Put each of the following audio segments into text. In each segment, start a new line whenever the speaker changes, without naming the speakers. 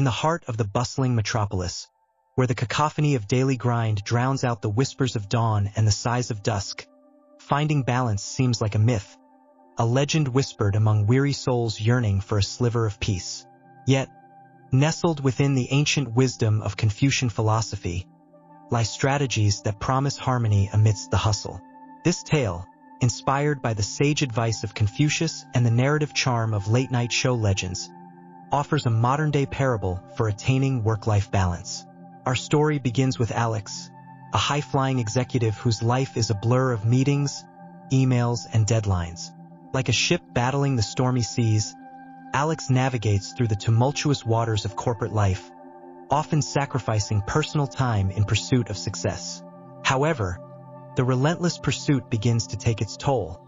the heart of the bustling metropolis, where the cacophony of daily grind drowns out the whispers of dawn and the sighs of dusk, finding balance seems like a myth, a legend whispered among weary souls yearning for a sliver of peace. Yet, nestled within the ancient wisdom of Confucian philosophy, lie strategies that promise harmony amidst the hustle. This tale, inspired by the sage advice of Confucius and the narrative charm of late-night show legends, offers a modern-day parable for attaining work-life balance. Our story begins with Alex, a high-flying executive whose life is a blur of meetings, emails, and deadlines. Like a ship battling the stormy seas, Alex navigates through the tumultuous waters of corporate life, often sacrificing personal time in pursuit of success. However, the relentless pursuit begins to take its toll,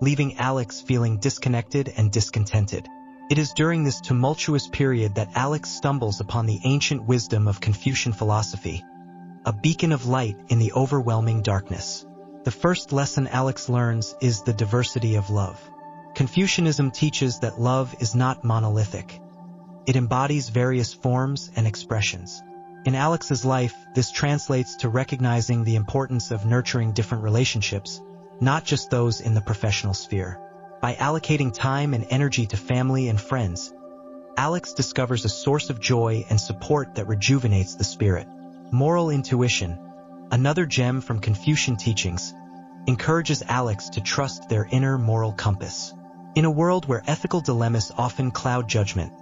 leaving Alex feeling disconnected and discontented. It is during this tumultuous period that Alex stumbles upon the ancient wisdom of Confucian philosophy, a beacon of light in the overwhelming darkness. The first lesson Alex learns is the diversity of love. Confucianism teaches that love is not monolithic. It embodies various forms and expressions. In Alex's life, this translates to recognizing the importance of nurturing different relationships, not just those in the professional sphere. By allocating time and energy to family and friends, Alex discovers a source of joy and support that rejuvenates the spirit. Moral intuition, another gem from Confucian teachings, encourages Alex to trust their inner moral compass. In a world where ethical dilemmas often cloud judgment,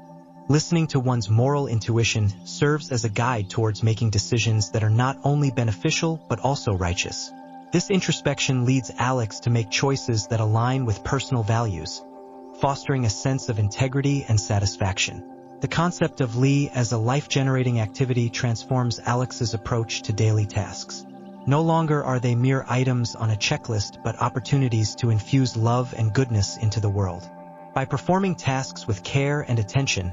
listening to one's moral intuition serves as a guide towards making decisions that are not only beneficial but also righteous. This introspection leads Alex to make choices that align with personal values, fostering a sense of integrity and satisfaction. The concept of Li as a life-generating activity transforms Alex's approach to daily tasks. No longer are they mere items on a checklist but opportunities to infuse love and goodness into the world. By performing tasks with care and attention,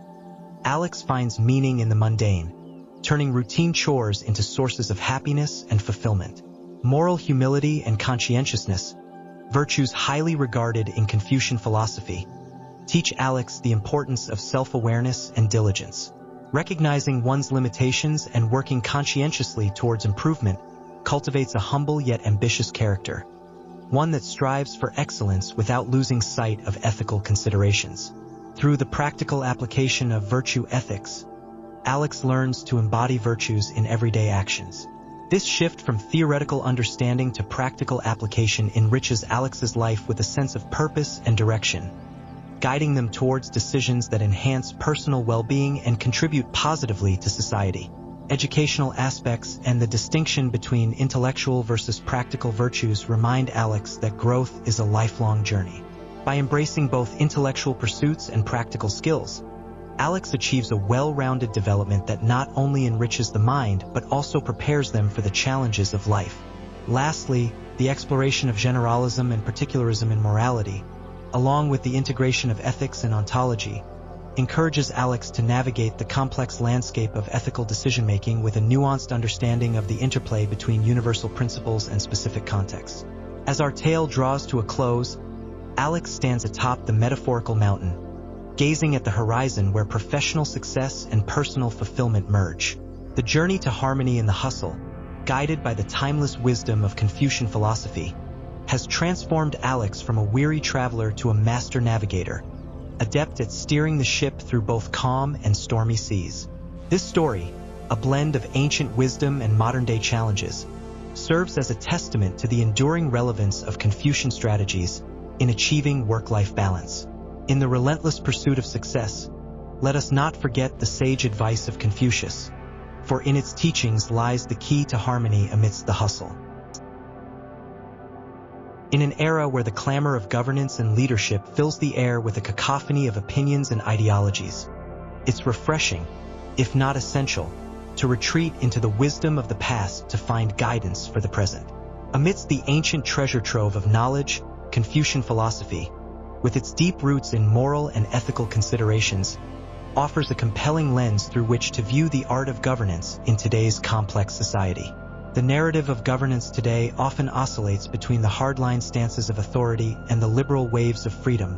Alex finds meaning in the mundane, turning routine chores into sources of happiness and fulfillment. Moral humility and conscientiousness, virtues highly regarded in Confucian philosophy, teach Alex the importance of self-awareness and diligence. Recognizing one's limitations and working conscientiously towards improvement cultivates a humble yet ambitious character, one that strives for excellence without losing sight of ethical considerations. Through the practical application of virtue ethics, Alex learns to embody virtues in everyday actions. This shift from theoretical understanding to practical application enriches Alex's life with a sense of purpose and direction, guiding them towards decisions that enhance personal well-being and contribute positively to society. Educational aspects and the distinction between intellectual versus practical virtues remind Alex that growth is a lifelong journey. By embracing both intellectual pursuits and practical skills, Alex achieves a well-rounded development that not only enriches the mind but also prepares them for the challenges of life. Lastly, the exploration of generalism and particularism in morality, along with the integration of ethics and ontology, encourages Alex to navigate the complex landscape of ethical decision-making with a nuanced understanding of the interplay between universal principles and specific contexts. As our tale draws to a close, Alex stands atop the metaphorical mountain, gazing at the horizon where professional success and personal fulfillment merge. The journey to harmony in the hustle, guided by the timeless wisdom of Confucian philosophy, has transformed Alex from a weary traveler to a master navigator, adept at steering the ship through both calm and stormy seas. This story, a blend of ancient wisdom and modern-day challenges, serves as a testament to the enduring relevance of Confucian strategies in achieving work-life balance. In the relentless pursuit of success, let us not forget the sage advice of Confucius, for in its teachings lies the key to harmony amidst the hustle. In an era where the clamor of governance and leadership fills the air with a cacophony of opinions and ideologies, it's refreshing, if not essential, to retreat into the wisdom of the past to find guidance for the present. Amidst the ancient treasure trove of knowledge, Confucian philosophy, with its deep roots in moral and ethical considerations, offers a compelling lens through which to view the art of governance in today's complex society. The narrative of governance today often oscillates between the hardline stances of authority and the liberal waves of freedom,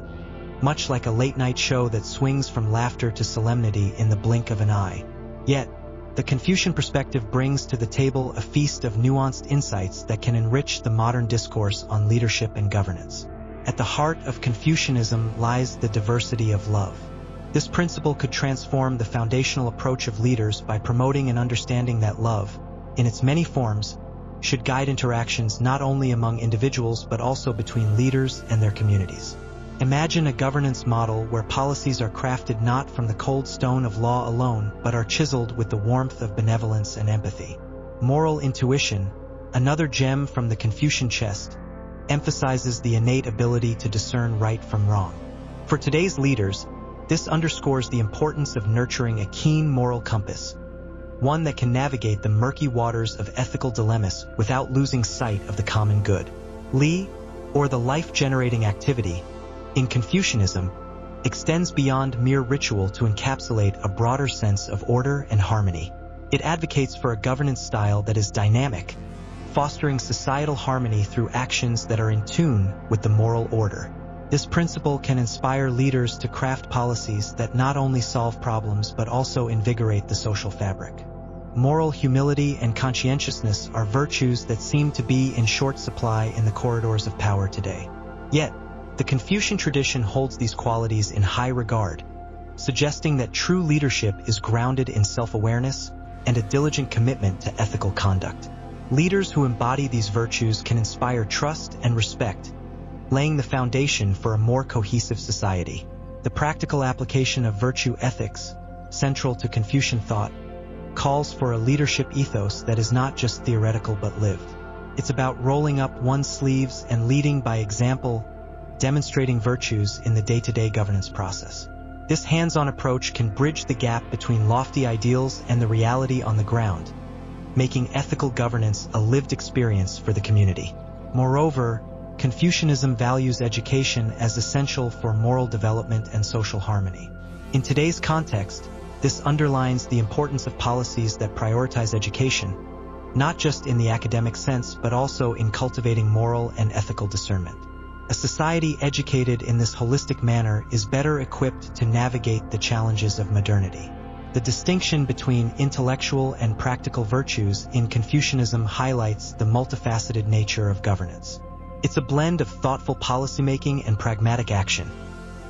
much like a late-night show that swings from laughter to solemnity in the blink of an eye. Yet, the Confucian perspective brings to the table a feast of nuanced insights that can enrich the modern discourse on leadership and governance. At the heart of Confucianism lies the diversity of love. This principle could transform the foundational approach of leaders by promoting an understanding that love, in its many forms, should guide interactions not only among individuals but also between leaders and their communities. Imagine a governance model where policies are crafted not from the cold stone of law alone, but are chiseled with the warmth of benevolence and empathy. Moral intuition, another gem from the Confucian chest, emphasizes the innate ability to discern right from wrong. For today's leaders, this underscores the importance of nurturing a keen moral compass, one that can navigate the murky waters of ethical dilemmas without losing sight of the common good. Li, or the life-generating activity, in Confucianism, extends beyond mere ritual to encapsulate a broader sense of order and harmony. It advocates for a governance style that is dynamic, fostering societal harmony through actions that are in tune with the moral order. This principle can inspire leaders to craft policies that not only solve problems but also invigorate the social fabric. Moral humility and conscientiousness are virtues that seem to be in short supply in the corridors of power today. Yet, the Confucian tradition holds these qualities in high regard, suggesting that true leadership is grounded in self-awareness and a diligent commitment to ethical conduct. Leaders who embody these virtues can inspire trust and respect, laying the foundation for a more cohesive society. The practical application of virtue ethics, central to Confucian thought, calls for a leadership ethos that is not just theoretical but lived. It's about rolling up one's sleeves and leading by example, demonstrating virtues in the day-to-day governance process. This hands-on approach can bridge the gap between lofty ideals and the reality on the ground, making ethical governance a lived experience for the community. Moreover, Confucianism values education as essential for moral development and social harmony. In today's context, this underlines the importance of policies that prioritize education, not just in the academic sense but also in cultivating moral and ethical discernment. A society educated in this holistic manner is better equipped to navigate the challenges of modernity. The distinction between intellectual and practical virtues in Confucianism highlights the multifaceted nature of governance. It's a blend of thoughtful policymaking and pragmatic action,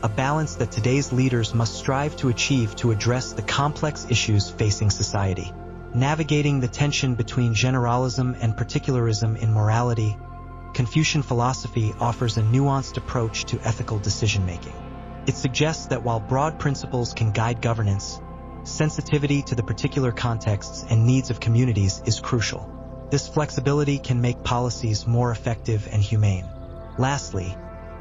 a balance that today's leaders must strive to achieve to address the complex issues facing society. Navigating the tension between generalism and particularism in morality, Confucian philosophy offers a nuanced approach to ethical decision-making. It suggests that while broad principles can guide governance, sensitivity to the particular contexts and needs of communities is crucial. This flexibility can make policies more effective and humane. Lastly,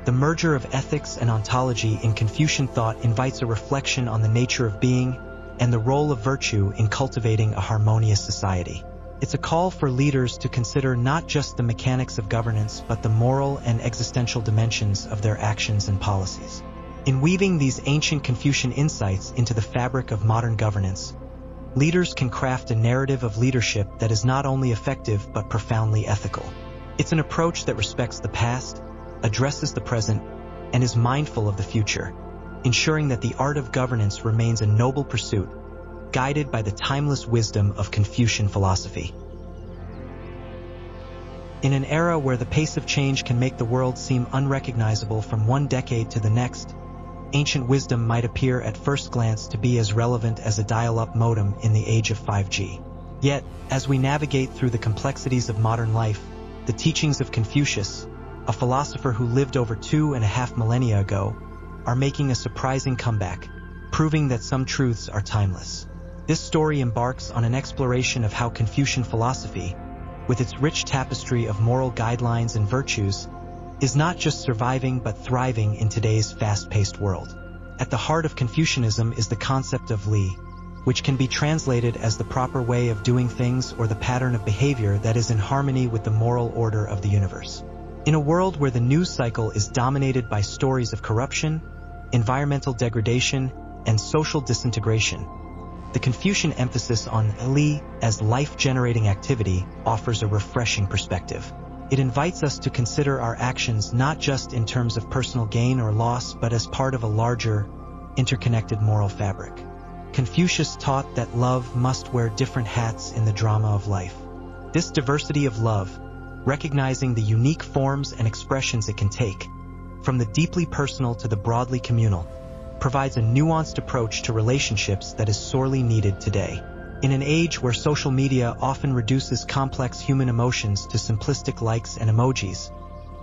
the merger of ethics and ontology in Confucian thought invites a reflection on the nature of being and the role of virtue in cultivating a harmonious society. It's a call for leaders to consider not just the mechanics of governance but the moral and existential dimensions of their actions and policies. In weaving these ancient Confucian insights into the fabric of modern governance, leaders can craft a narrative of leadership that is not only effective but profoundly ethical. It's an approach that respects the past, addresses the present, and is mindful of the future, ensuring that the art of governance remains a noble pursuit, guided by the timeless wisdom of Confucian philosophy. In an era where the pace of change can make the world seem unrecognizable from one decade to the next, ancient wisdom might appear at first glance to be as relevant as a dial-up modem in the age of 5G. Yet, as we navigate through the complexities of modern life, the teachings of Confucius, a philosopher who lived over 2.5 millennia ago, are making a surprising comeback, proving that some truths are timeless. This story embarks on an exploration of how Confucian philosophy, with its rich tapestry of moral guidelines and virtues, is not just surviving but thriving in today's fast-paced world. At the heart of Confucianism is the concept of Li, which can be translated as the proper way of doing things or the pattern of behavior that is in harmony with the moral order of the universe. In a world where the news cycle is dominated by stories of corruption, environmental degradation, and social disintegration, the Confucian emphasis on Li as life-generating activity offers a refreshing perspective. It invites us to consider our actions not just in terms of personal gain or loss, but as part of a larger, interconnected moral fabric. Confucius taught that love must wear different hats in the drama of life. This diversity of love, recognizing the unique forms and expressions it can take, from the deeply personal to the broadly communal, provides a nuanced approach to relationships that is sorely needed today. In an age where social media often reduces complex human emotions to simplistic likes and emojis,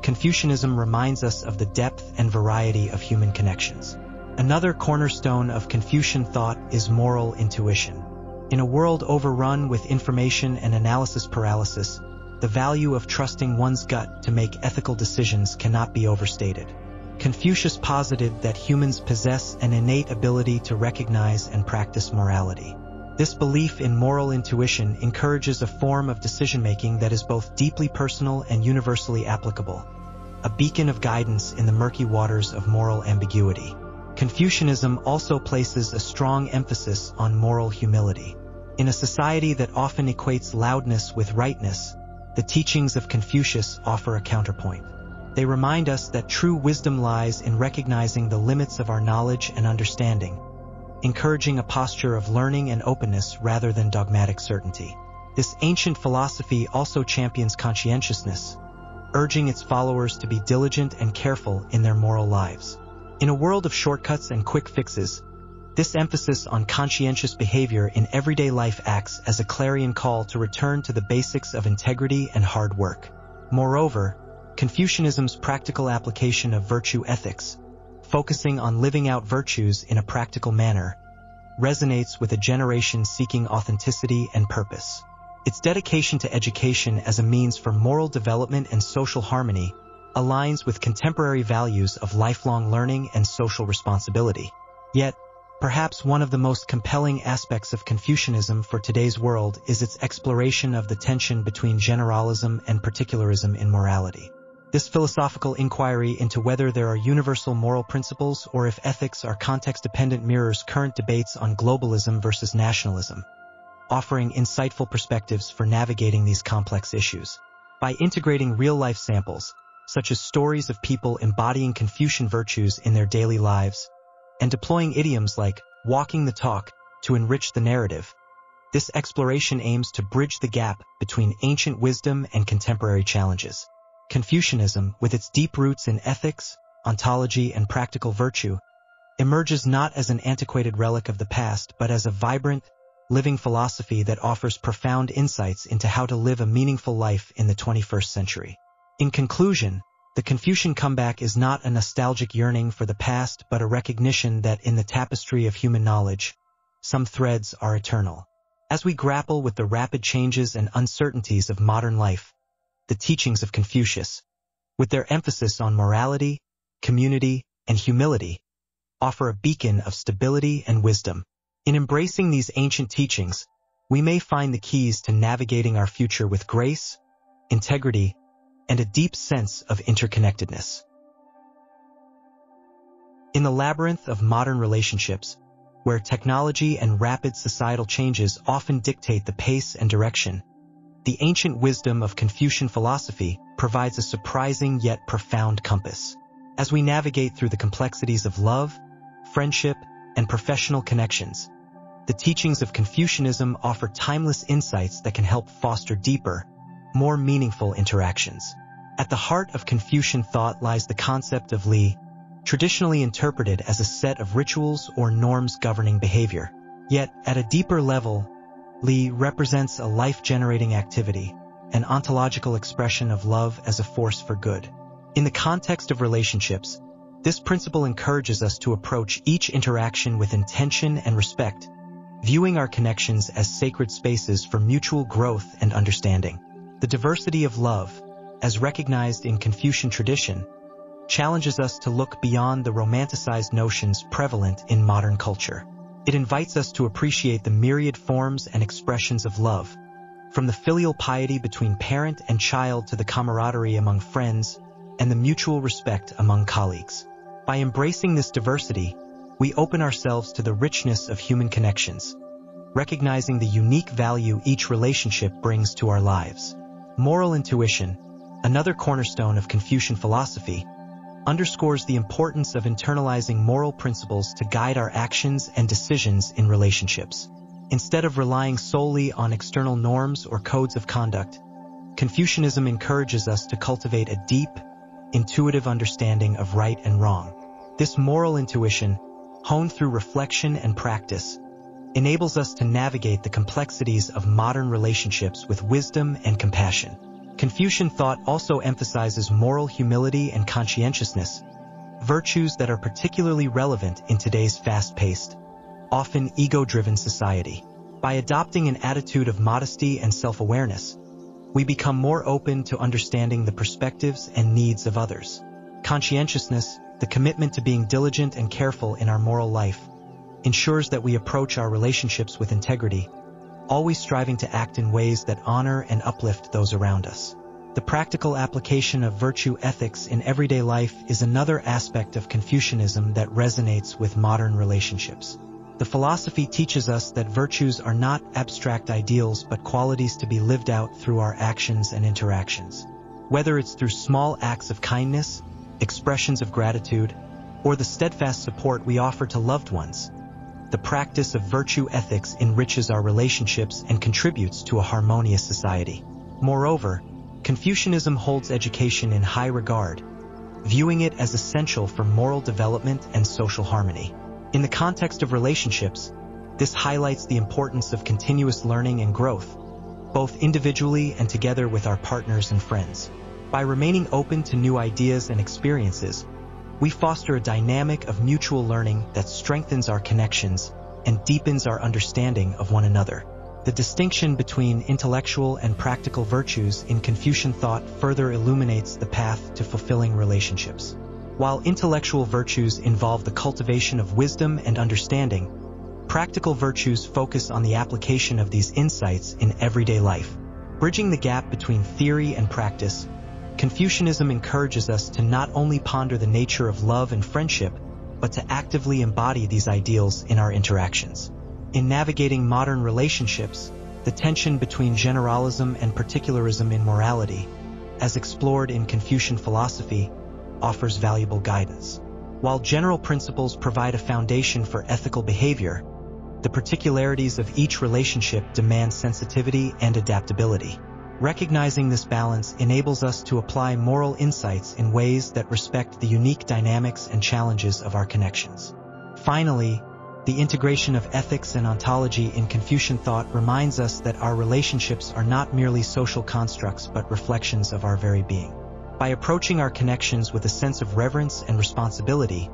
Confucianism reminds us of the depth and variety of human connections. Another cornerstone of Confucian thought is moral intuition. In a world overrun with information and analysis paralysis, the value of trusting one's gut to make ethical decisions cannot be overstated. Confucius posited that humans possess an innate ability to recognize and practice morality. This belief in moral intuition encourages a form of decision-making that is both deeply personal and universally applicable, a beacon of guidance in the murky waters of moral ambiguity. Confucianism also places a strong emphasis on moral humility. In a society that often equates loudness with rightness, the teachings of Confucius offer a counterpoint. They remind us that true wisdom lies in recognizing the limits of our knowledge and understanding, encouraging a posture of learning and openness rather than dogmatic certainty. This ancient philosophy also champions conscientiousness, urging its followers to be diligent and careful in their moral lives. In a world of shortcuts and quick fixes, this emphasis on conscientious behavior in everyday life acts as a clarion call to return to the basics of integrity and hard work. Moreover, Confucianism's practical application of virtue ethics, focusing on living out virtues in a practical manner, resonates with a generation seeking authenticity and purpose. Its dedication to education as a means for moral development and social harmony aligns with contemporary values of lifelong learning and social responsibility. Yet, perhaps one of the most compelling aspects of Confucianism for today's world is its exploration of the tension between generalism and particularism in morality. This philosophical inquiry into whether there are universal moral principles or if ethics are context-dependent mirrors current debates on globalism versus nationalism, offering insightful perspectives for navigating these complex issues. By integrating real-life samples, such as stories of people embodying Confucian virtues in their daily lives, and deploying idioms like walking the talk to enrich the narrative, this exploration aims to bridge the gap between ancient wisdom and contemporary challenges. Confucianism, with its deep roots in ethics, ontology, and practical virtue, emerges not as an antiquated relic of the past, but as a vibrant, living philosophy that offers profound insights into how to live a meaningful life in the 21st century. In conclusion, the Confucian comeback is not a nostalgic yearning for the past, but a recognition that in the tapestry of human knowledge, some threads are eternal. As we grapple with the rapid changes and uncertainties of modern life, the teachings of Confucius, with their emphasis on morality, community, and humility, offer a beacon of stability and wisdom. In embracing these ancient teachings, we may find the keys to navigating our future with grace, integrity, and a deep sense of interconnectedness. In the labyrinth of modern relationships, where technology and rapid societal changes often dictate the pace and direction, the ancient wisdom of Confucian philosophy provides a surprising yet profound compass. As we navigate through the complexities of love, friendship, and professional connections, the teachings of Confucianism offer timeless insights that can help foster deeper, more meaningful interactions. At the heart of Confucian thought lies the concept of li, traditionally interpreted as a set of rituals or norms governing behavior. Yet, at a deeper level, li represents a life-generating activity, an ontological expression of love as a force for good. In the context of relationships, this principle encourages us to approach each interaction with intention and respect, viewing our connections as sacred spaces for mutual growth and understanding. The diversity of love, as recognized in Confucian tradition, challenges us to look beyond the romanticized notions prevalent in modern culture. It invites us to appreciate the myriad forms and expressions of love, from the filial piety between parent and child to the camaraderie among friends and the mutual respect among colleagues. By embracing this diversity, we open ourselves to the richness of human connections, recognizing the unique value each relationship brings to our lives. Moral intuition, another cornerstone of Confucian philosophy, underscores the importance of internalizing moral principles to guide our actions and decisions in relationships. Instead of relying solely on external norms or codes of conduct, Confucianism encourages us to cultivate a deep, intuitive understanding of right and wrong. This moral intuition, honed through reflection and practice, enables us to navigate the complexities of modern relationships with wisdom and compassion. Confucian thought also emphasizes moral humility and conscientiousness, virtues that are particularly relevant in today's fast-paced, often ego-driven society. By adopting an attitude of modesty and self-awareness, we become more open to understanding the perspectives and needs of others. Conscientiousness, the commitment to being diligent and careful in our moral life, ensures that we approach our relationships with integrity, always striving to act in ways that honor and uplift those around us. The practical application of virtue ethics in everyday life is another aspect of Confucianism that resonates with modern relationships. The philosophy teaches us that virtues are not abstract ideals but qualities to be lived out through our actions and interactions. Whether it's through small acts of kindness, expressions of gratitude, or the steadfast support we offer to loved ones, the practice of virtue ethics enriches our relationships and contributes to a harmonious society. Moreover, Confucianism holds education in high regard, viewing it as essential for moral development and social harmony. In the context of relationships, this highlights the importance of continuous learning and growth, both individually and together with our partners and friends. By remaining open to new ideas and experiences, we foster a dynamic of mutual learning that strengthens our connections and deepens our understanding of one another. The distinction between intellectual and practical virtues in Confucian thought further illuminates the path to fulfilling relationships. While intellectual virtues involve the cultivation of wisdom and understanding, practical virtues focus on the application of these insights in everyday life. Bridging the gap between theory and practice, Confucianism encourages us to not only ponder the nature of love and friendship, but to actively embody these ideals in our interactions. In navigating modern relationships, the tension between generalism and particularism in morality, as explored in Confucian philosophy, offers valuable guidance. While general principles provide a foundation for ethical behavior, the particularities of each relationship demand sensitivity and adaptability. Recognizing this balance enables us to apply moral insights in ways that respect the unique dynamics and challenges of our connections. Finally, the integration of ethics and ontology in Confucian thought reminds us that our relationships are not merely social constructs but reflections of our very being. By approaching our connections with a sense of reverence and responsibility,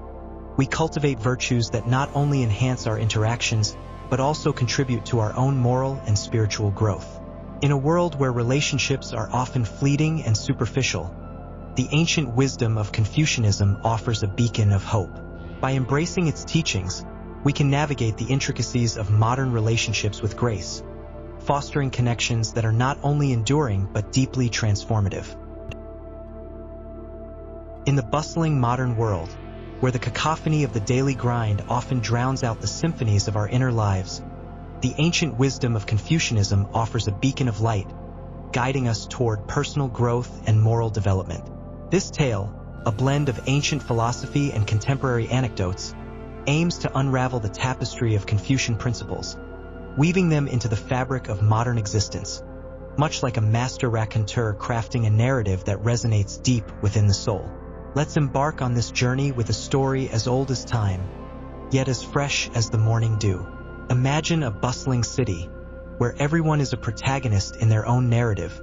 we cultivate virtues that not only enhance our interactions but also contribute to our own moral and spiritual growth. In a world where relationships are often fleeting and superficial, the ancient wisdom of Confucianism offers a beacon of hope. By embracing its teachings, we can navigate the intricacies of modern relationships with grace, fostering connections that are not only enduring but deeply transformative. In the bustling modern world, where the cacophony of the daily grind often drowns out the symphonies of our inner lives, the ancient wisdom of Confucianism offers a beacon of light, guiding us toward personal growth and moral development. This tale, a blend of ancient philosophy and contemporary anecdotes, aims to unravel the tapestry of Confucian principles, weaving them into the fabric of modern existence, much like a master raconteur crafting a narrative that resonates deep within the soul. Let's embark on this journey with a story as old as time, yet as fresh as the morning dew. Imagine a bustling city, where everyone is a protagonist in their own narrative,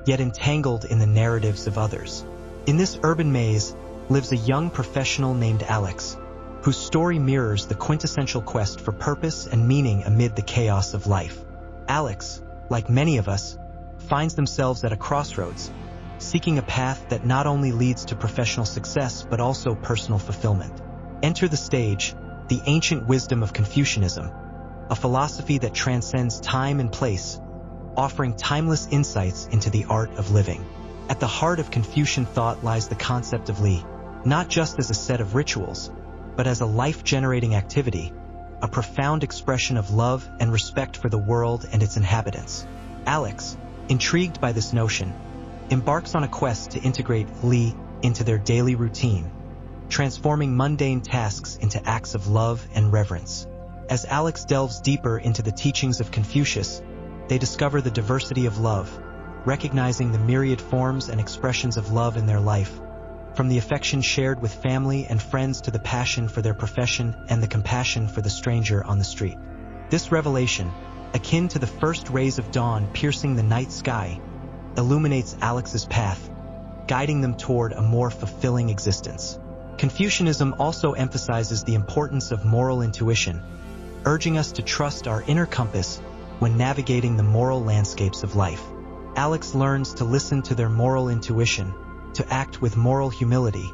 yet entangled in the narratives of others. In this urban maze lives a young professional named Alex, whose story mirrors the quintessential quest for purpose and meaning amid the chaos of life. Alex, like many of us, finds themselves at a crossroads, seeking a path that not only leads to professional success but also personal fulfillment. Enter the stage, the ancient wisdom of Confucianism, a philosophy that transcends time and place, offering timeless insights into the art of living. At the heart of Confucian thought lies the concept of li, not just as a set of rituals, but as a life-generating activity, a profound expression of love and respect for the world and its inhabitants. Alex, intrigued by this notion, embarks on a quest to integrate Li into their daily routine, transforming mundane tasks into acts of love and reverence. As Alex delves deeper into the teachings of Confucius, they discover the diversity of love, recognizing the myriad forms and expressions of love in their life, from the affection shared with family and friends to the passion for their profession and the compassion for the stranger on the street. This revelation, akin to the first rays of dawn piercing the night sky, illuminates Alex's path, guiding them toward a more fulfilling existence. Confucianism also emphasizes the importance of moral intuition, urging us to trust our inner compass when navigating the moral landscapes of life. Alex learns to listen to their moral intuition, to act with moral humility,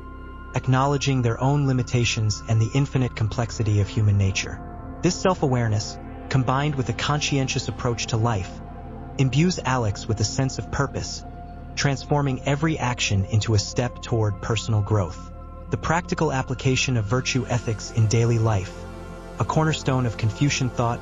acknowledging their own limitations and the infinite complexity of human nature. This self-awareness, combined with a conscientious approach to life, imbues Alex with a sense of purpose, transforming every action into a step toward personal growth. The practical application of virtue ethics in daily life, a cornerstone of Confucian thought,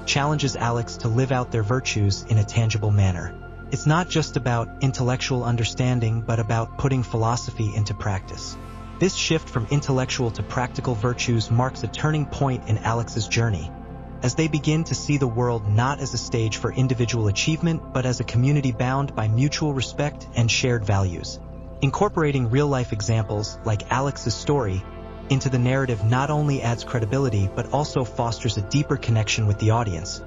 challenges Alex to live out their virtues in a tangible manner. It's not just about intellectual understanding, but about putting philosophy into practice. This shift from intellectual to practical virtues marks a turning point in Alex's journey, as they begin to see the world not as a stage for individual achievement, but as a community bound by mutual respect and shared values. Incorporating real-life examples like Alex's story into the narrative not only adds credibility, but also fosters a deeper connection with the audience,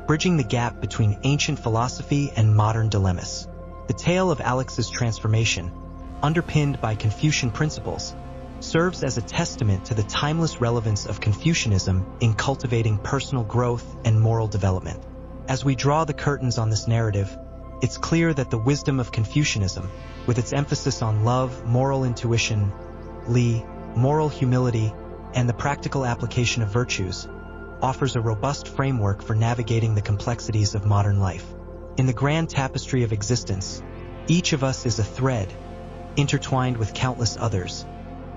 bridging the gap between ancient philosophy and modern dilemmas. The tale of Alex's transformation, underpinned by Confucian principles, serves as a testament to the timeless relevance of Confucianism in cultivating personal growth and moral development. As we draw the curtains on this narrative, it's clear that the wisdom of Confucianism, with its emphasis on love, moral intuition, Li, moral humility, and the practical application of virtues, offers a robust framework for navigating the complexities of modern life. In the grand tapestry of existence, each of us is a thread, intertwined with countless others,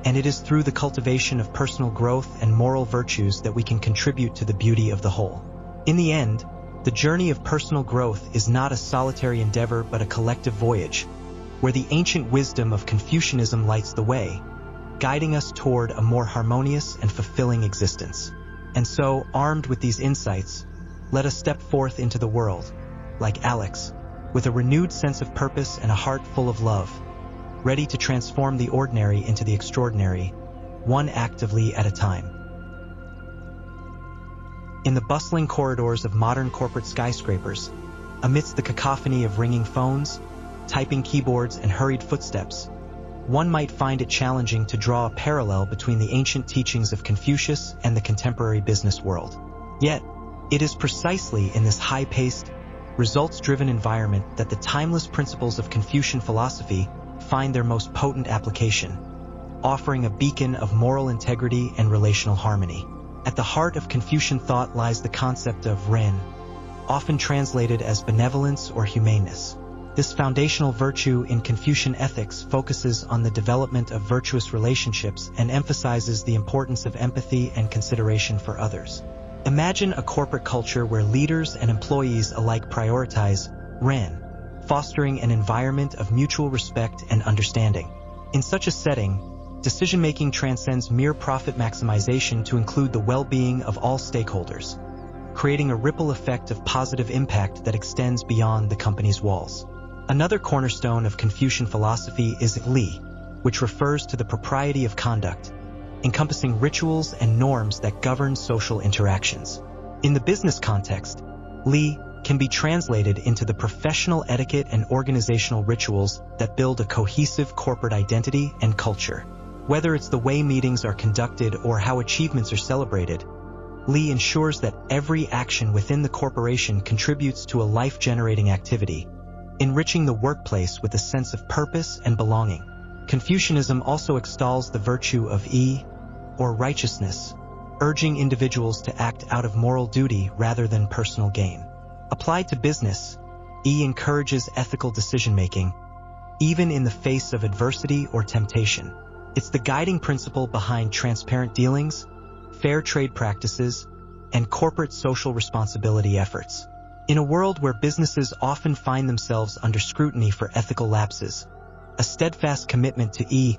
and it is through the cultivation of personal growth and moral virtues that we can contribute to the beauty of the whole. In the end, the journey of personal growth is not a solitary endeavor but a collective voyage, where the ancient wisdom of Confucianism lights the way, guiding us toward a more harmonious and fulfilling existence. And so, armed with these insights, let us step forth into the world, like Alex, with a renewed sense of purpose and a heart full of love, ready to transform the ordinary into the extraordinary, one actively at a time. In the bustling corridors of modern corporate skyscrapers, amidst the cacophony of ringing phones, typing keyboards, and hurried footsteps, one might find it challenging to draw a parallel between the ancient teachings of Confucius and the contemporary business world. Yet, it is precisely in this high-paced, results-driven environment that the timeless principles of Confucian philosophy find their most potent application, offering a beacon of moral integrity and relational harmony. At the heart of Confucian thought lies the concept of ren, often translated as benevolence or humaneness. This foundational virtue in Confucian ethics focuses on the development of virtuous relationships and emphasizes the importance of empathy and consideration for others. Imagine a corporate culture where leaders and employees alike prioritize ren, fostering an environment of mutual respect and understanding. In such a setting, decision-making transcends mere profit maximization to include the well-being of all stakeholders, creating a ripple effect of positive impact that extends beyond the company's walls. Another cornerstone of Confucian philosophy is Li, which refers to the propriety of conduct, encompassing rituals and norms that govern social interactions. In the business context, Li can be translated into the professional etiquette and organizational rituals that build a cohesive corporate identity and culture. Whether it's the way meetings are conducted or how achievements are celebrated, Li ensures that every action within the corporation contributes to a life-generating activity, enriching the workplace with a sense of purpose and belonging. Confucianism also extols the virtue of yi, or righteousness, urging individuals to act out of moral duty rather than personal gain. Applied to business, yi encourages ethical decision-making, even in the face of adversity or temptation. It's the guiding principle behind transparent dealings, fair trade practices, and corporate social responsibility efforts. In a world where businesses often find themselves under scrutiny for ethical lapses, a steadfast commitment to E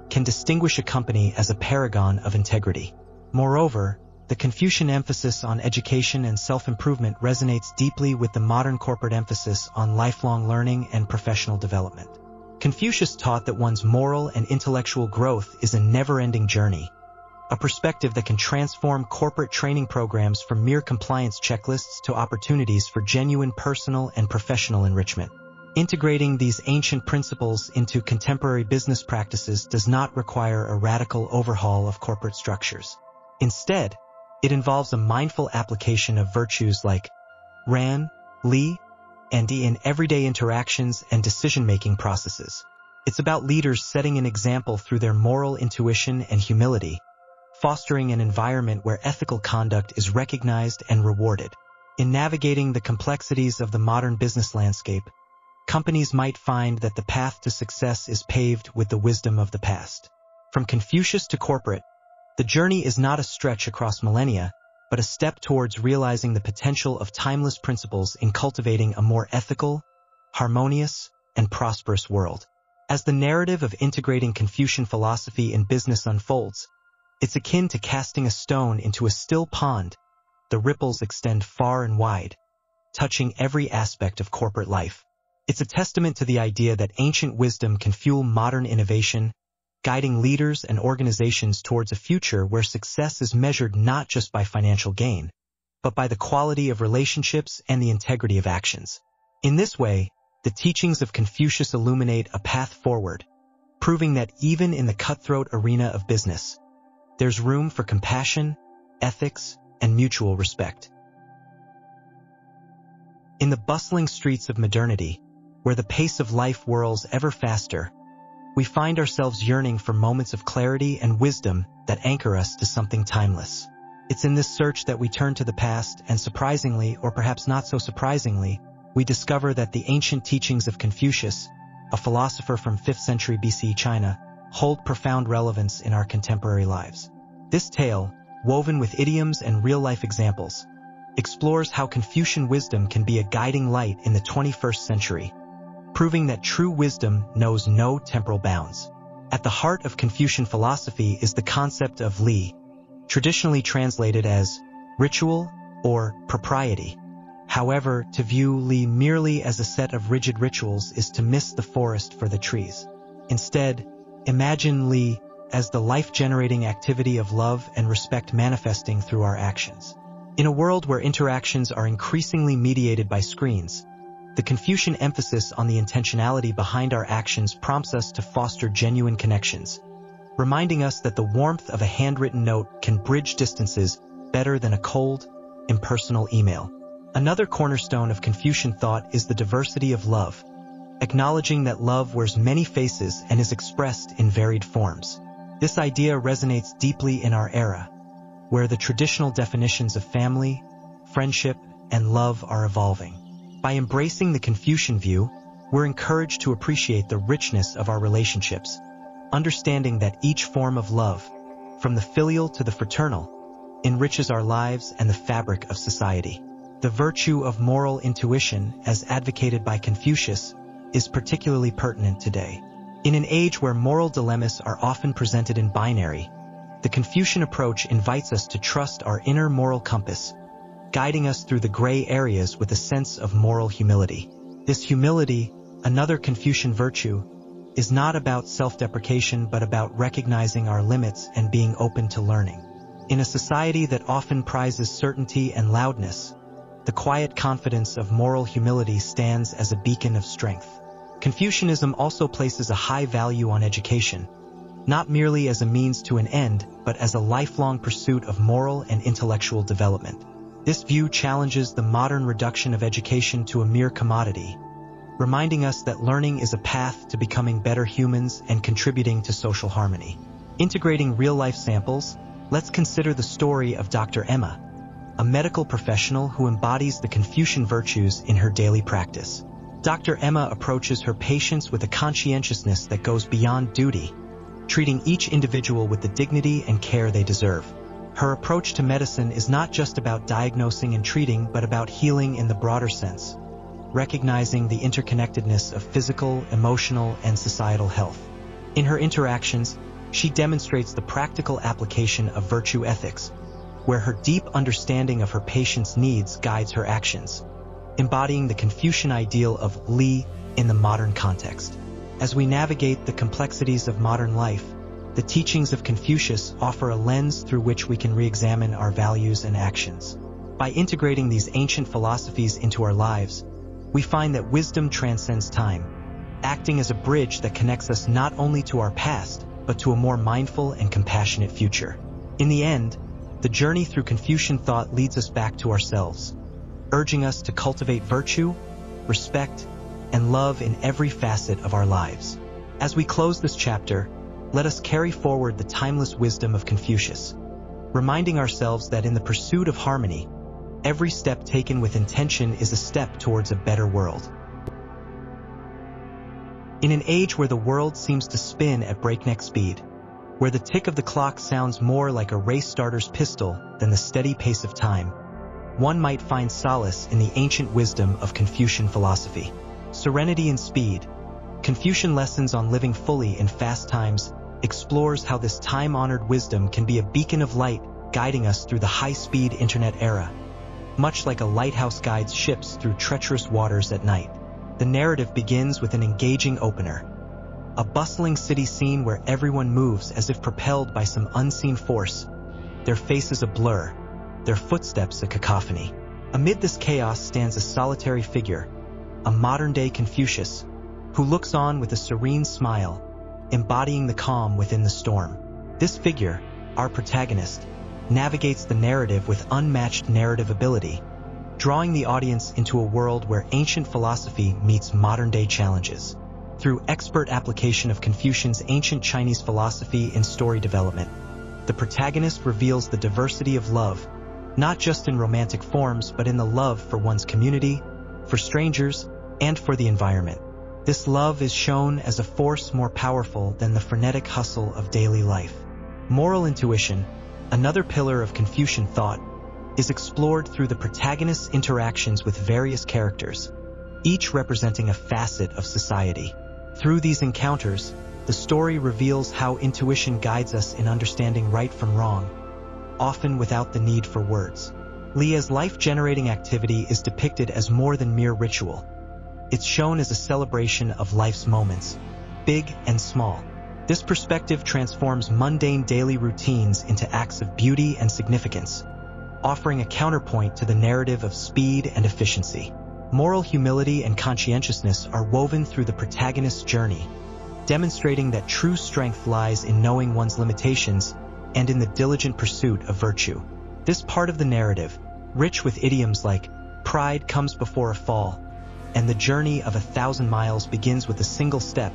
can distinguish a company as a paragon of integrity. Moreover, the Confucian emphasis on education and self-improvement resonates deeply with the modern corporate emphasis on lifelong learning and professional development. Confucius taught that one's moral and intellectual growth is a never-ending journey, a perspective that can transform corporate training programs from mere compliance checklists to opportunities for genuine personal and professional enrichment. Integrating these ancient principles into contemporary business practices does not require a radical overhaul of corporate structures. Instead, it involves a mindful application of virtues like Ran, Li, and Di in everyday interactions and decision-making processes. It's about leaders setting an example through their moral intuition and humility, fostering an environment where ethical conduct is recognized and rewarded. In navigating the complexities of the modern business landscape, companies might find that the path to success is paved with the wisdom of the past. From Confucius to corporate, the journey is not a stretch across millennia, but a step towards realizing the potential of timeless principles in cultivating a more ethical, harmonious, and prosperous world. As the narrative of integrating Confucian philosophy in business unfolds, it's akin to casting a stone into a still pond. The ripples extend far and wide, touching every aspect of corporate life. It's a testament to the idea that ancient wisdom can fuel modern innovation, guiding leaders and organizations towards a future where success is measured not just by financial gain, but by the quality of relationships and the integrity of actions. In this way, the teachings of Confucius illuminate a path forward, proving that even in the cutthroat arena of business, there's room for compassion, ethics, and mutual respect. In the bustling streets of modernity, where the pace of life whirls ever faster, we find ourselves yearning for moments of clarity and wisdom that anchor us to something timeless. It's in this search that we turn to the past, and surprisingly, or perhaps not so surprisingly, we discover that the ancient teachings of Confucius, a philosopher from 5th century BC China, hold profound relevance in our contemporary lives. This tale, woven with idioms and real-life examples, explores how Confucian wisdom can be a guiding light in the 21st century, proving that true wisdom knows no temporal bounds. At the heart of Confucian philosophy is the concept of Li, traditionally translated as ritual or propriety. However, to view Li merely as a set of rigid rituals is to miss the forest for the trees. Instead, imagine Li as the life-generating activity of love and respect manifesting through our actions. In a world where interactions are increasingly mediated by screens, the Confucian emphasis on the intentionality behind our actions prompts us to foster genuine connections, reminding us that the warmth of a handwritten note can bridge distances better than a cold, impersonal email. Another cornerstone of Confucian thought is the diversity of love, acknowledging that love wears many faces and is expressed in varied forms. This idea resonates deeply in our era, where the traditional definitions of family, friendship, and love are evolving. By embracing the Confucian view, we're encouraged to appreciate the richness of our relationships, understanding that each form of love, from the filial to the fraternal, enriches our lives and the fabric of society. The virtue of moral intuition, as advocated by Confucius, is particularly pertinent today. In an age where moral dilemmas are often presented in binary, the Confucian approach invites us to trust our inner moral compass, guiding us through the gray areas with a sense of moral humility. This humility, another Confucian virtue, is not about self-deprecation but about recognizing our limits and being open to learning. In a society that often prizes certainty and loudness, the quiet confidence of moral humility stands as a beacon of strength. Confucianism also places a high value on education, not merely as a means to an end, but as a lifelong pursuit of moral and intellectual development. This view challenges the modern reduction of education to a mere commodity, reminding us that learning is a path to becoming better humans and contributing to social harmony. Integrating real-life samples, let's consider the story of Dr. Emma, a medical professional who embodies the Confucian virtues in her daily practice. Dr. Emma approaches her patients with a conscientiousness that goes beyond duty, treating each individual with the dignity and care they deserve. Her approach to medicine is not just about diagnosing and treating, but about healing in the broader sense, recognizing the interconnectedness of physical, emotional, and societal health. In her interactions, she demonstrates the practical application of virtue ethics, where her deep understanding of her patient's needs guides her actions, embodying the Confucian ideal of li in the modern context. As we navigate the complexities of modern life, the teachings of Confucius offer a lens through which we can re-examine our values and actions. By integrating these ancient philosophies into our lives, we find that wisdom transcends time, acting as a bridge that connects us not only to our past, but to a more mindful and compassionate future. In the end, the journey through Confucian thought leads us back to ourselves, urging us to cultivate virtue, respect, and love in every facet of our lives. As we close this chapter, let us carry forward the timeless wisdom of Confucius, reminding ourselves that in the pursuit of harmony, every step taken with intention is a step towards a better world. In an age where the world seems to spin at breakneck speed, where the tick of the clock sounds more like a race starter's pistol than the steady pace of time, one might find solace in the ancient wisdom of Confucian philosophy. Serenity and Speed, Confucian Lessons on Living Fully in Fast Times, explores how this time-honored wisdom can be a beacon of light guiding us through the high-speed internet era. Much like a lighthouse guides ships through treacherous waters at night, the narrative begins with an engaging opener. A bustling city scene where everyone moves as if propelled by some unseen force, their faces a blur, their footsteps a cacophony. Amid this chaos stands a solitary figure, a modern-day Confucius, who looks on with a serene smile, embodying the calm within the storm. This figure, our protagonist, navigates the narrative with unmatched narrative ability, drawing the audience into a world where ancient philosophy meets modern-day challenges. Through expert application of Confucian's ancient Chinese philosophy in story development, the protagonist reveals the diversity of love, not just in romantic forms, but in the love for one's community, for strangers, and for the environment. This love is shown as a force more powerful than the frenetic hustle of daily life. Moral intuition, another pillar of Confucian thought, is explored through the protagonist's interactions with various characters, each representing a facet of society. Through these encounters, the story reveals how intuition guides us in understanding right from wrong, often without the need for words. Li's life-generating activity is depicted as more than mere ritual. It's shown as a celebration of life's moments, big and small. This perspective transforms mundane daily routines into acts of beauty and significance, offering a counterpoint to the narrative of speed and efficiency. Moral humility and conscientiousness are woven through the protagonist's journey, demonstrating that true strength lies in knowing one's limitations and in the diligent pursuit of virtue. This part of the narrative, rich with idioms like "pride comes before a fall," and "the journey of 1,000 miles begins with a single step,"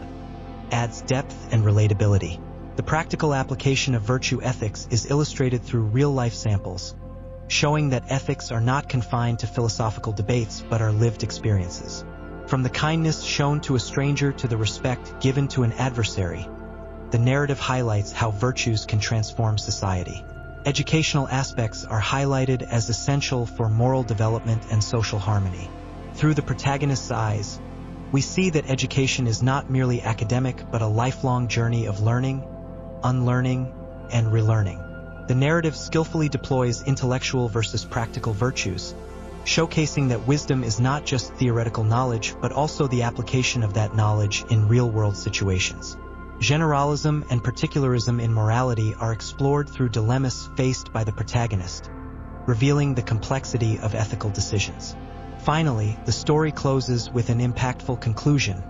adds depth and relatability. The practical application of virtue ethics is illustrated through real-life samples, showing that ethics are not confined to philosophical debates but are lived experiences. From the kindness shown to a stranger to the respect given to an adversary, the narrative highlights how virtues can transform society. Educational aspects are highlighted as essential for moral development and social harmony. Through the protagonist's eyes, we see that education is not merely academic but a lifelong journey of learning, unlearning, and relearning. The narrative skillfully deploys intellectual versus practical virtues, showcasing that wisdom is not just theoretical knowledge but also the application of that knowledge in real-world situations. Generalism and particularism in morality are explored through dilemmas faced by the protagonist, revealing the complexity of ethical decisions. Finally, the story closes with an impactful conclusion,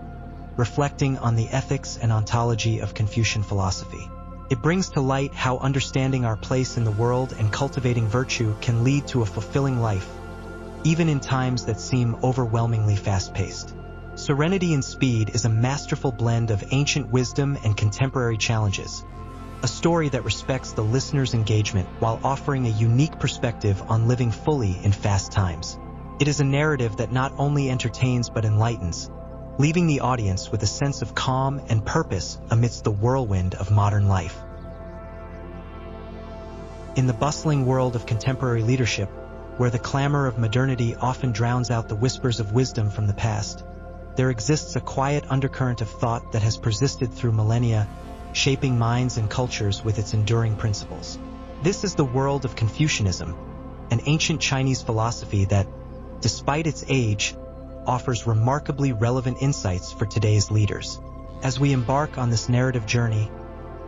reflecting on the ethics and ontology of Confucian philosophy. It brings to light how understanding our place in the world and cultivating virtue can lead to a fulfilling life, even in times that seem overwhelmingly fast-paced. Serenity and Speed is a masterful blend of ancient wisdom and contemporary challenges, a story that respects the listener's engagement while offering a unique perspective on living fully in fast times. It is a narrative that not only entertains but enlightens, leaving the audience with a sense of calm and purpose amidst the whirlwind of modern life. In the bustling world of contemporary leadership, where the clamor of modernity often drowns out the whispers of wisdom from the past, there exists a quiet undercurrent of thought that has persisted through millennia, shaping minds and cultures with its enduring principles. This is the world of Confucianism, an ancient Chinese philosophy that, despite its age, offers remarkably relevant insights for today's leaders. As we embark on this narrative journey,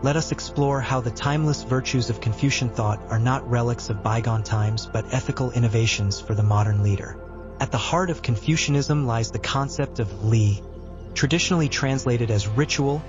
let us explore how the timeless virtues of Confucian thought are not relics of bygone times but ethical innovations for the modern leader. At the heart of Confucianism lies the concept of li, traditionally translated as ritual,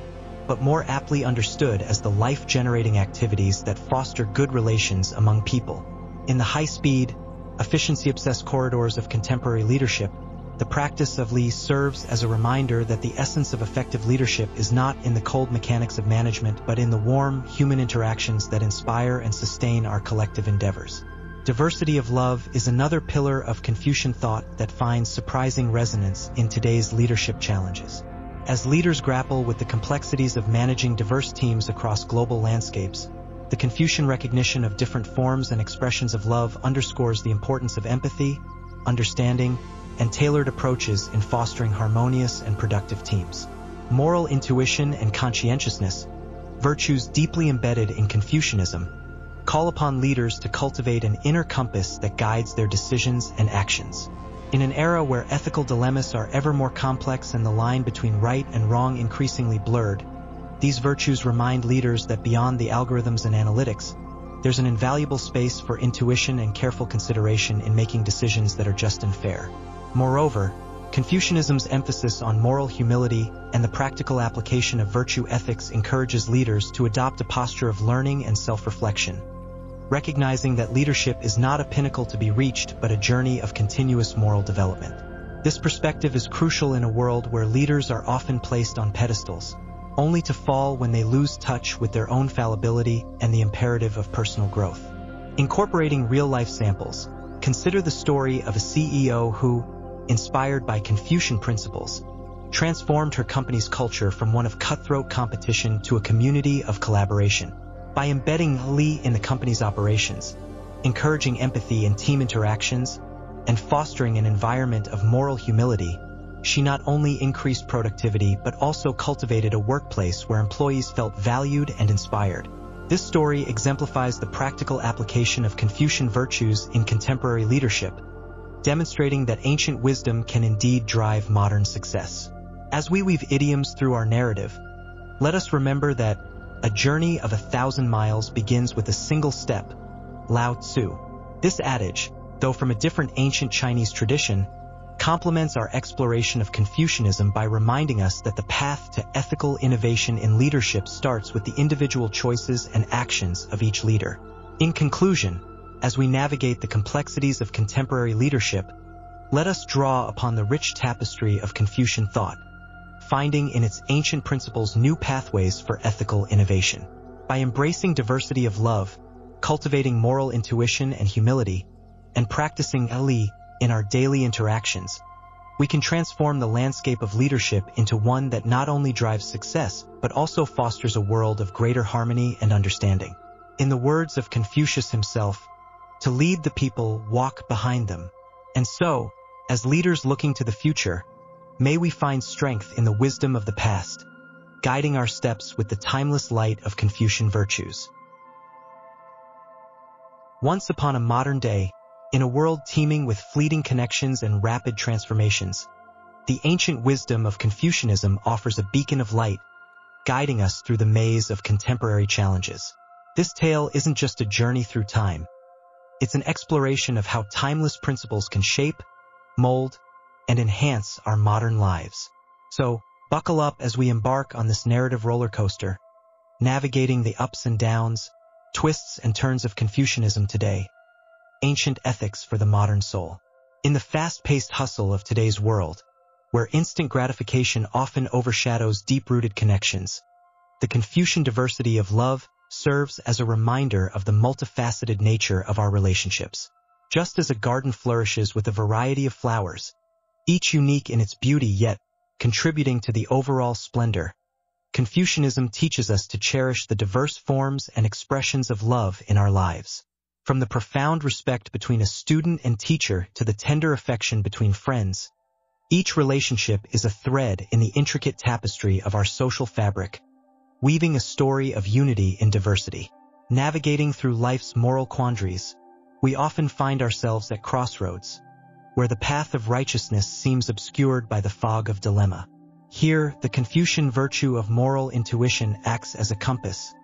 but more aptly understood as the life-generating activities that foster good relations among people. In the high-speed, efficiency-obsessed corridors of contemporary leadership, the practice of li serves as a reminder that the essence of effective leadership is not in the cold mechanics of management but in the warm, human interactions that inspire and sustain our collective endeavors. Diversity of love is another pillar of Confucian thought that finds surprising resonance in today's leadership challenges. As leaders grapple with the complexities of managing diverse teams across global landscapes, the Confucian recognition of different forms and expressions of love underscores the importance of empathy, understanding, and tailored approaches in fostering harmonious and productive teams. Moral intuition and conscientiousness, virtues deeply embedded in Confucianism, call upon leaders to cultivate an inner compass that guides their decisions and actions. In an era where ethical dilemmas are ever more complex and the line between right and wrong increasingly blurred, these virtues remind leaders that beyond the algorithms and analytics, there's an invaluable space for intuition and careful consideration in making decisions that are just and fair. Moreover, Confucianism's emphasis on moral humility and the practical application of virtue ethics encourages leaders to adopt a posture of learning and self-reflection, recognizing that leadership is not a pinnacle to be reached but a journey of continuous moral development. This perspective is crucial in a world where leaders are often placed on pedestals, only to fall when they lose touch with their own fallibility and the imperative of personal growth. Incorporating real-life samples, consider the story of a CEO who, inspired by Confucian principles, transformed her company's culture from one of cutthroat competition to a community of collaboration. By embedding li in the company's operations, encouraging empathy in team interactions, and fostering an environment of moral humility, she not only increased productivity but also cultivated a workplace where employees felt valued and inspired. This story exemplifies the practical application of Confucian virtues in contemporary leadership, demonstrating that ancient wisdom can indeed drive modern success. As we weave idioms through our narrative, let us remember that a journey of 1,000 miles begins with a single step, Lao Tzu. This adage, though from a different ancient Chinese tradition, complements our exploration of Confucianism by reminding us that the path to ethical innovation in leadership starts with the individual choices and actions of each leader. In conclusion, as we navigate the complexities of contemporary leadership, let us draw upon the rich tapestry of Confucian thought, finding in its ancient principles new pathways for ethical innovation. By embracing diversity of love, cultivating moral intuition and humility, and practicing li in our daily interactions, we can transform the landscape of leadership into one that not only drives success, but also fosters a world of greater harmony and understanding. In the words of Confucius himself, "To lead the people, walk behind them." And so, as leaders looking to the future, may we find strength in the wisdom of the past, guiding our steps with the timeless light of Confucian virtues. Once upon a modern day, in a world teeming with fleeting connections and rapid transformations, the ancient wisdom of Confucianism offers a beacon of light, guiding us through the maze of contemporary challenges. This tale isn't just a journey through time. It's an exploration of how timeless principles can shape, mold, and enhance our modern lives. So, buckle up as we embark on this narrative roller coaster, navigating the ups and downs, twists and turns of Confucianism today. Ancient ethics for the modern soul. In the fast-paced hustle of today's world, where instant gratification often overshadows deep-rooted connections, the Confucian diversity of love serves as a reminder of the multifaceted nature of our relationships. Just as a garden flourishes with a variety of flowers, each unique in its beauty yet contributing to the overall splendor, Confucianism teaches us to cherish the diverse forms and expressions of love in our lives. From the profound respect between a student and teacher to the tender affection between friends, each relationship is a thread in the intricate tapestry of our social fabric, weaving a story of unity in diversity. Navigating through life's moral quandaries, we often find ourselves at crossroads, where the path of righteousness seems obscured by the fog of dilemma. Here, the Confucian virtue of moral intuition acts as a compass,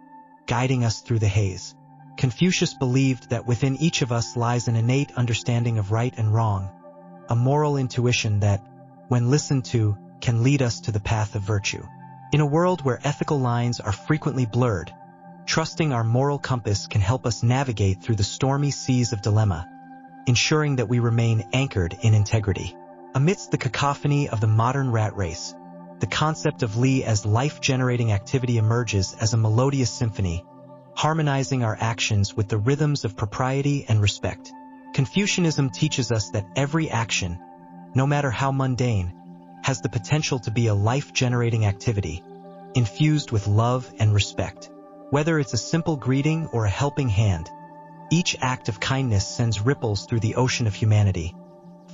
guiding us through the haze. Confucius believed that within each of us lies an innate understanding of right and wrong, a moral intuition that, when listened to, can lead us to the path of virtue. In a world where ethical lines are frequently blurred, trusting our moral compass can help us navigate through the stormy seas of dilemma, ensuring that we remain anchored in integrity. Amidst the cacophony of the modern rat race, the concept of Li as life-generating activity emerges as a melodious symphony, harmonizing our actions with the rhythms of propriety and respect. Confucianism teaches us that every action, no matter how mundane, has the potential to be a life-generating activity, infused with love and respect. Whether it's a simple greeting or a helping hand, each act of kindness sends ripples through the ocean of humanity,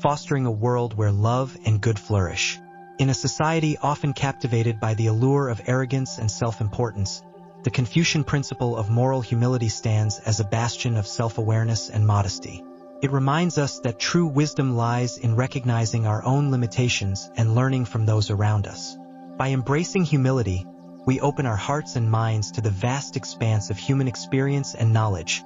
fostering a world where love and good flourish. In a society often captivated by the allure of arrogance and self-importance, the Confucian principle of moral humility stands as a bastion of self-awareness and modesty. It reminds us that true wisdom lies in recognizing our own limitations and learning from those around us. By embracing humility, we open our hearts and minds to the vast expanse of human experience and knowledge,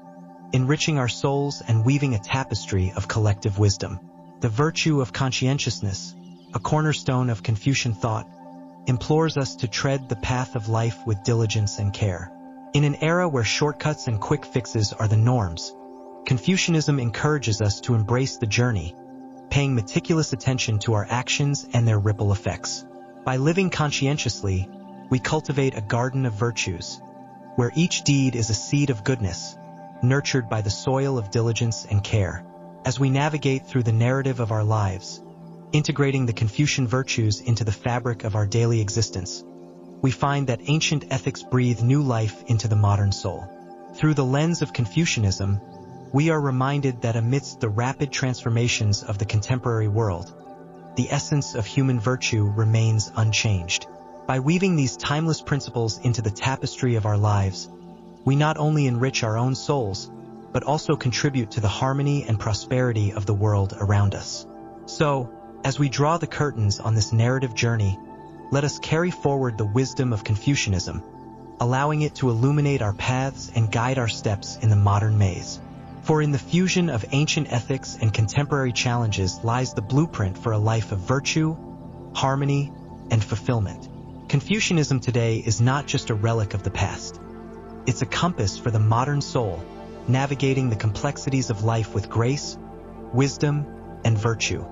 enriching our souls and weaving a tapestry of collective wisdom. The virtue of conscientiousness, a cornerstone of Confucian thought, implores us to tread the path of life with diligence and care. In an era where shortcuts and quick fixes are the norms, Confucianism encourages us to embrace the journey, paying meticulous attention to our actions and their ripple effects. By living conscientiously, we cultivate a garden of virtues, where each deed is a seed of goodness, nurtured by the soil of diligence and care. As we navigate through the narrative of our lives, integrating the Confucian virtues into the fabric of our daily existence, we find that ancient ethics breathe new life into the modern soul. Through the lens of Confucianism, we are reminded that amidst the rapid transformations of the contemporary world, the essence of human virtue remains unchanged. By weaving these timeless principles into the tapestry of our lives, we not only enrich our own souls, but also contribute to the harmony and prosperity of the world around us. So, as we draw the curtains on this narrative journey, let us carry forward the wisdom of Confucianism, allowing it to illuminate our paths and guide our steps in the modern maze. For in the fusion of ancient ethics and contemporary challenges lies the blueprint for a life of virtue, harmony, and fulfillment. Confucianism today is not just a relic of the past. It's a compass for the modern soul, navigating the complexities of life with grace, wisdom, and virtue.